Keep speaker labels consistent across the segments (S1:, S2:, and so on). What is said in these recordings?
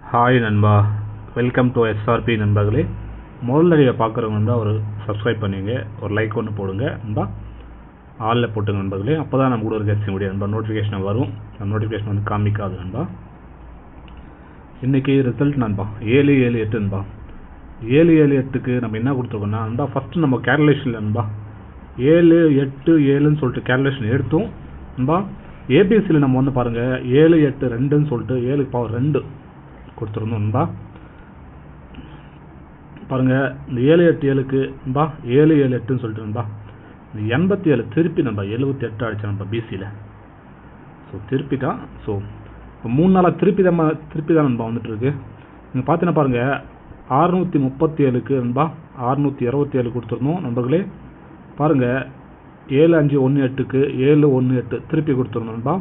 S1: Hi நண்பா, welcome to SRP நண்பர்களே. முதல் வீடியோ பார்க்குறவங்க இருந்தால் ஒரு சப்ஸ்கிரைப் பண்ணிங்க, ஒரு லைக் ஒன்று போடுங்க நண்பா, ஆளில் போட்டுங்க நண்பர்களே. அப்போ தான் நம்ம கூட ஒரு கட்சி முடியாது நண்பா, நோட்டிஃபிகேஷன் வரும். அந்த நோட்டிஃபிகேஷன் வந்து காமிக்காது நண்பா. இன்றைக்கி ரிசல்ட் நண்பா 7-7-8 நண்பா. 7-7-8க்கு நம்ம என்ன கொடுத்துருக்கோம்னா நண்பா, ஃபஸ்ட்டு நம்ம கேல்குலேஷனில் நண்பா 7-8-7ன்னு சொல்லிட்டு கேல்குலேஷன் எடுத்தோம் நண்பா. ஏபிசியில் நம்ம வந்து பாருங்கள் 7-8-2ன்னு சொல்லிட்டு 7 பவர் 2 கொடுத்துருந்தோம் நண்பா. பாருங்கள், இந்த 7-8-7க்கு நண்பா 7-7-8ன்னு சொல்லிட்டு நண்பா இந்த 87 திருப்பி நண்பா 78 அடித்தேன் நண்பா பிசியில். ஸோ திருப்பிட்டான். ஸோ இப்போ 3 நாளாக திருப்பி தான் நண்பா வந்துட்டு இருக்கு. நீங்கள் பார்த்தீங்கன்னா பாருங்கள், 637க்கு நண்பா 627 கொடுத்துருந்தோம் நண்பர்களே. பாருங்கள், 7-5-1-8க்கு 7-1-8 திருப்பி கொடுத்துருந்தோம் நண்பா.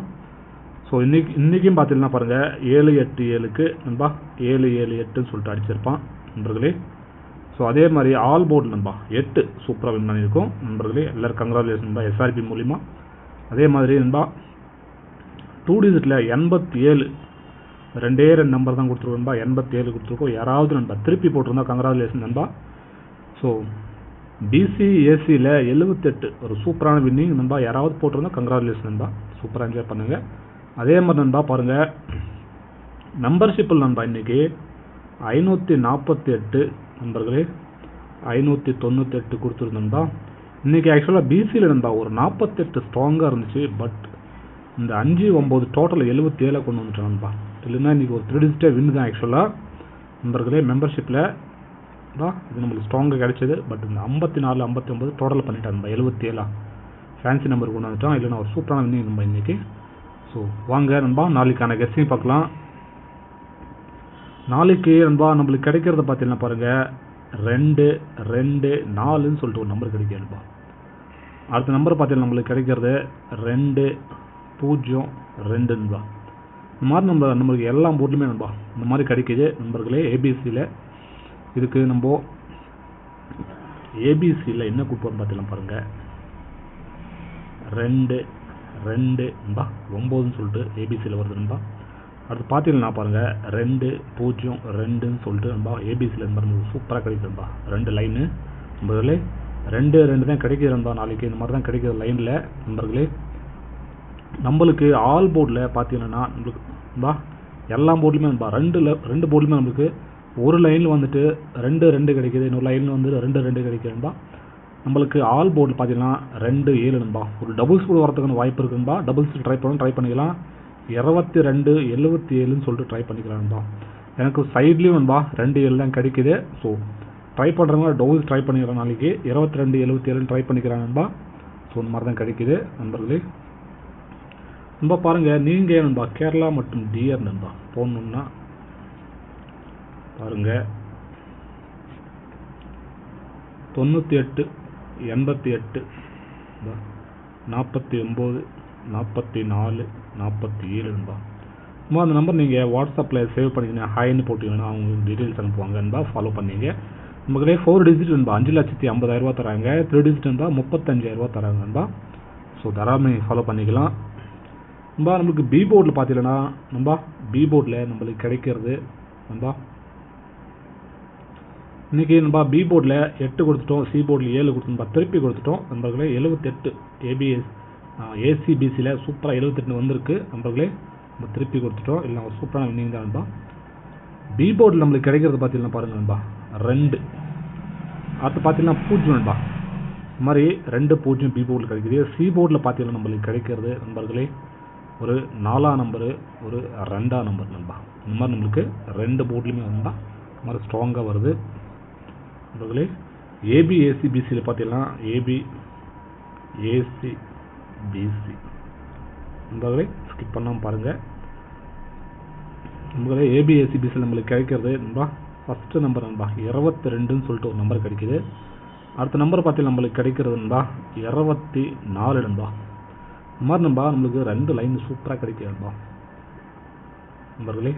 S1: ஸோ இன்றைக்கும் பார்த்தீங்கன்னா பாருங்கள் 7-8-7க்கு நண்பா 7-7-8ன்னு சொல்லிட்டு அடிச்சிருப்பான் நண்பர்களே. ஸோ அதே மாதிரி ஆல் போர்டு நண்பா 8 சூப்பராக வின் பண்ணியிருக்கோம் நண்பர்களே. எல்லோரும் கங்க்ராச்சுலேஷன் நண்பா எஸ்ஆர்பி மூலிமா. அதே மாதிரி நண்பா 2 டிஜிட்டில் 87 2 நம்பர் தான் கொடுத்துருக்கோம் நண்பா. 87 கொடுத்துருக்கோம். யாராவது நண்பா திருப்பி போட்டிருந்தா கங்க்ராச்சுலேஷன் நண்பா. ஸோ பிசி ஏசியில் 78 ஒரு சூப்பரான வின்னிங் நண்பா. யாராவது போட்டிருந்தா கங்க்ராச்சுலேஷன் நண்பா, சூப்பராக என்ஜாய் பண்ணுங்கள். அதே மாதிரி நண்பா பாருங்கள், மெம்பர்ஷிப்பில் நண்பா இன்றைக்கி 548 நண்பர்களே 598 கொடுத்துருந்தா. இன்றைக்கி ஆக்சுவலாக பிசியில் நண்பா ஒரு 48 ஸ்ட்ராங்காக இருந்துச்சு. பட் இந்த 5-9 டோட்டல் 77 கொண்டு வந்துட்டோம் நண்பா. இல்லைன்னா இன்றைக்கி ஒரு 3 டிஜிட்டே வின் தான் ஆக்சுவலாக நண்பர்களே. மெம்பர்ஷிப்பில் தான் இது நம்மளுக்கு ஸ்ட்ராங்காக கிடைச்சது. பட் இந்த 54-59 டோட்டல் பண்ணிட்டேன் நண்பா. 77 ஃபேன்சி நம்பர் கொண்டு வந்துட்டோம். இல்லைன்னா ஒரு சூப்பரான வின்னிங் நண்பா இன்றைக்கி. ஸோ வாங்க நண்பா நாளைக்கான கெஸ்ஸிங் பார்க்கலாம். நாளைக்கு நண்பா நம்மளுக்கு கிடைக்கிறத பார்த்தீங்கன்னா பாருங்கள் 2-2-4ன்னு சொல்லிட்டு ஒரு நம்பர் கிடைக்கும் நண்பா. அடுத்த நம்பர் பார்த்தீங்கன்னா நம்மளுக்கு கிடைக்கிறது 2-0-2 நண்பா. இந்த மாதிரி நம்மளுக்கு எல்லா போர்ட்லையுமே நண்பா இந்த மாதிரி கிடைக்கிது நண்பர்களே. ஏபிசியில் இதுக்கு நம்ம ஏபிசியில் என்ன கொடுப்போம்னு பார்த்தீங்கன்னா பாருங்கள் 2-2 நண்பா 9ன்னு சொல்லிட்டு ஏபிசியில் வருது நண்பா. அடுத்து பார்த்தீங்கன்னா பாருங்கள் 2-0-2ன்னு சொல்லிட்டு நண்பா ஏபிசியில் நம்பர் சூப்பராக கிடைக்குது நண்பா. 2 லைனு நண்பர்களே, 2-2 தான் கிடைக்கிது நண்பா. நாளைக்கு இந்த மாதிரி தான் கிடைக்கிது லைனில் நண்பர்களே. நம்மளுக்கு ஆல் போர்டில் பார்த்தீங்கன்னா நம்மளுக்கு நண்பா எல்லா போர்ட்லையுமே நண்பா 2 போர்ட்லையுமே நம்மளுக்கு ஒரு லைனில் வந்துட்டு 2-2 கிடைக்கிது, இன்னொரு லைனில் வந்து 2-2 கிடைக்குது நண்பா. நம்மளுக்கு ஆல் போர்டில் பார்த்தீங்கன்னா 2-7 நண்பா. ஒரு டபுள்ஸ் கூட வரதுக்கான வாய்ப்பு இருக்குது நண்பா. டபுள்ஸ் ட்ரை பண்ணிக்கலாம். 22-77ன்னு சொல்லிட்டு ட்ரை பண்ணிக்கலாம் நண்பா. எனக்கு சைட்லேயும் நண்பா 2-7 தான் கிடைக்குது. ஸோ ட்ரை பண்ணுறவங்க டபுள்ஸ் ட்ரை பண்ணிக்கலாம். நாளைக்கு 22-77 ட்ரை பண்ணிக்கிறாங்க நண்பா. ஸோ இந்த மாதிரி தான் கிடைக்குது நண்பர்களே. நண்பா பாருங்கள், நீங்கள் நண்பா கேரளா மற்றும் டிஆர் நண்பா போடணுன்னா பாருங்கள் 98-88 49-44-47 நண்பா. அந்த நம்பர் நீங்கள் வாட்ஸ்அப்பில் சேவ் பண்ணிங்கன்னா ஹாய்னு போட்டிங்கன்னா அவங்க டீட்டெயில்ஸ் அனுப்புவாங்க நண்பா. ஃபாலோ பண்ணிங்க. நமக்கு 4 டிஜிட் நண்பா 5,50,000 தராங்க. 3 டிஜிட் நண்பா 35,000 தராங்க நண்பா. ஸோ தாராளமாக ஃபாலோ பண்ணிக்கலாம் நண்பா. நம்மளுக்கு பி போர்டில் பார்த்தீங்கன்னா நண்பா பி போர்டில் நம்மளுக்கு கிடைக்கிறது நண்பா இன்றைக்கி நண்பா பி போர்டில் 8 கொடுத்துட்டோம், சி போர்டில் 7 கொடுத்துருந்தா திருப்பி கொடுத்துட்டோம் நண்பர்களே. 78 ஏசிபிசியில் சூப்பராக 78 வந்திருக்கு நண்பர்களே. நம்ம திருப்பி கொடுத்துட்டோம். இல்லை ஒரு சூப்பரான வின்னிங் தான் நண்பா. பி போர்டில் நம்மளுக்கு கிடைக்கிறது பார்த்தீங்கன்னா பாருங்கள் நண்பா 2. அடுத்து பார்த்தீங்கன்னா 0 நண்பா. இந்த மாதிரி 2-0 பி போர்டில் கிடைக்குது. சி போர்டில் பார்த்தீங்கன்னா நம்மளுக்கு கிடைக்கிறது நண்பர்களே ஒரு 4ஆம் நம்பரு, ஒரு 2ஆம் நம்பர் நண்பா. இந்த மாதிரி நம்மளுக்கு 2 போர்ட்லையுமே வந்தால் இந்த மாதிரி ஸ்ட்ராங்காக வருது நண்பர்களே. ஏபிஏசிபிசியில் பார்த்தீங்கன்னா ஏபிஏசிபிசி நண்பர்களே ஸ்கிப் பண்ணாமல் பாருங்கள் நண்பர்களே. ஏபிஏசிபிசியில் நம்மளுக்கு கிடைக்கிறது நண்பா ஃபஸ்ட்டு நம்பர் நண்பா 22ன்னு சொல்லிட்டு ஒரு நம்பர் கிடைக்குது. அடுத்த நம்பர் பார்த்தீங்கன்னா நம்மளுக்கு கிடைக்கிறது நண்பா 24 நண்பா. இந்த மாதிரி நண்பா நம்மளுக்கு 2 லைன் சூப்பராக கிடைக்குது நண்பா நண்பர்களே.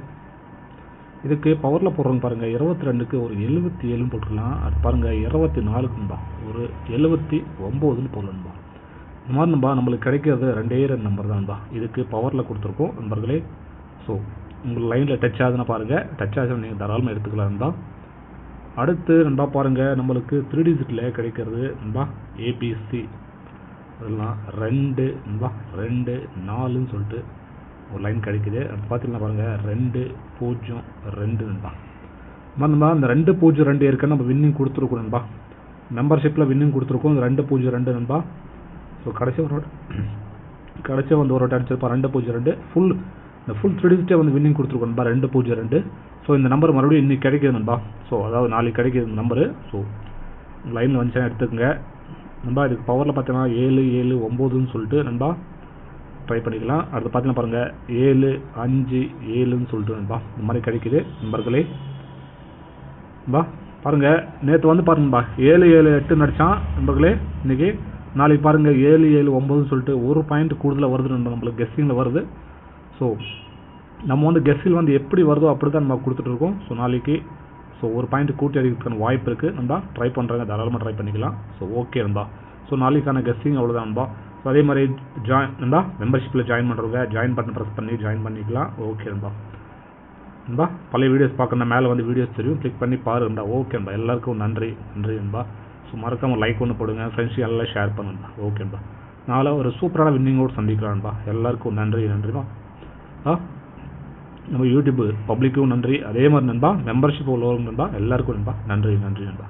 S1: இதுக்கு பவரில் போடுறோங்க பாருங்கள் 22க்கு ஒரு 77ன்னு போட்டுக்கலாம். அது பாருங்கள் 24க்கு நண்பா ஒரு 79ன்னு போடலாம் நண்பா. இந்த மாதிரி நண்பா நம்மளுக்கு கிடைக்கிறது 2 நம்பர் தான் நண்பா. இதுக்கு பவரில் கொடுத்துருக்கோம் நண்பர்களே. ஸோ உங்களுக்கு லைனில் டச் ஆகுதுன்னா பாருங்கள், டச் ஆகுதுன்னு நீங்கள் தாராளமாக எடுத்துக்கலாம் நண்பா. அடுத்து நண்பா பாருங்கள், நம்மளுக்கு 3 டிஜிட்டில் கிடைக்கிறது நண்பா ஏபிசி அதெல்லாம் 2 நண்பா 2 4ன்னு சொல்லிட்டு ஒரு லைன் கிடைக்குது. அது பார்த்தீங்கன்னா பாருங்கள் 2 0 2 நண்பா. நண்பா இந்த 2 0 2 ஏற்கனவே நம்ம வின்னிங் கொடுத்துருக்கோம் நண்பா, மெம்பர்ஷிப்பில் வின்னிங் கொடுத்துருக்கோம். 2 0 2 நண்பா. ஸோ கடைசியாக வந்து ஒரு வாட்டி அடிச்சிருப்பா 2 0 2 இந்த ஃபுல் 3 டிஜிட்டே வந்து வின்னிங் கொடுத்துருக்கோம் நண்பா 2 0 2. ஸோ இந்த நம்பர் மறுபடியும் இன்னைக்கு கிடைக்கிது நண்பா. ஸோ அதாவது நாளைக்கு கிடைக்கிது இந்த நம்பரு. ஸோ லைனில் வந்துச்சுன்னா எடுத்துக்கங்க நண்பா. இதுக்கு பவரில் பார்த்தீங்கன்னா 7 7 9ன்னு சொல்லிட்டு நண்பா ட்ரை பண்ணிக்கலாம். அடுத்து பார்த்தீங்கன்னா பாருங்கள் 7 5 7ன்னு சொல்லிட்டு நண்பா இந்த மாதிரி கிடைக்குது நண்பர்களே. நண்பா பாருங்கள் நேற்று வந்து பாருங்கப்பா 7 7 8 நடிச்சான் நண்பர்களே. இன்றைக்கி நாளைக்கு பாருங்கள் 7 7 9ன்னு சொல்லிட்டு ஒரு பாயிண்ட் கூடுதலாக வருது நண்பா, நம்மளுக்கு கெஸ்ஸிங்கில் வருது. ஸோ நம்ம வந்து கெஸ்ஸில் வந்து எப்படி வருதோ அப்படி தான் நம்ம கொடுத்துட்ருக்கோம். ஸோ நாளைக்கு ஒரு பாயிண்ட் கூட்டி அடிக்கிறதுக்கான வாய்ப்பு இருக்குது நண்பா. ட்ரை பண்ணுறாங்க, தாராளமாக ட்ரை பண்ணிக்கலாம். ஸோ ஓகே நண்பா. ஸோ நாளைக்கான கெஸ்ஸிங் அவ்வளோதான் நண்பா. ஸோ அதே மாதிரி நண்பா மெம்பர்ஷிப்பில் ஜாயின் பண்ணுறவங்க ஜாயின் பட்டன் ப்ரெஸ் பண்ணி ஜாயின் பண்ணிக்கலாம். ஓகே நண்பா. நண்பா பழைய வீடியோஸ் பார்க்கணும், மேலே வந்து வீடியோஸ் தெரியும், கிளிக் பண்ணி பாருங்கண்டா. ஓகே நண்பா, எல்லாருக்கும் நன்றி நண்பா. ஸோ மறக்காமல் லைக் ஒன்று போடுங்க, ஃப்ரெண்ட்ஸுக்கு எல்லாம் ஷேர் பண்ணுங்கப்பா. ஓகே நண்பா, நாளை ஒரு சூப்பரான வின்னிங்கோடு சந்திக்கலாம்ப்பா. எல்லாருக்கும் நன்றிப்பா. நம்ம யூடியூப் பப்ளிக்கும் நன்றி, அதே மாதிரி நண்பா மெம்பர்ஷிப் உள்ளவங்க நண்பா எல்லாருக்கும் நண்பா நன்றி நண்பா.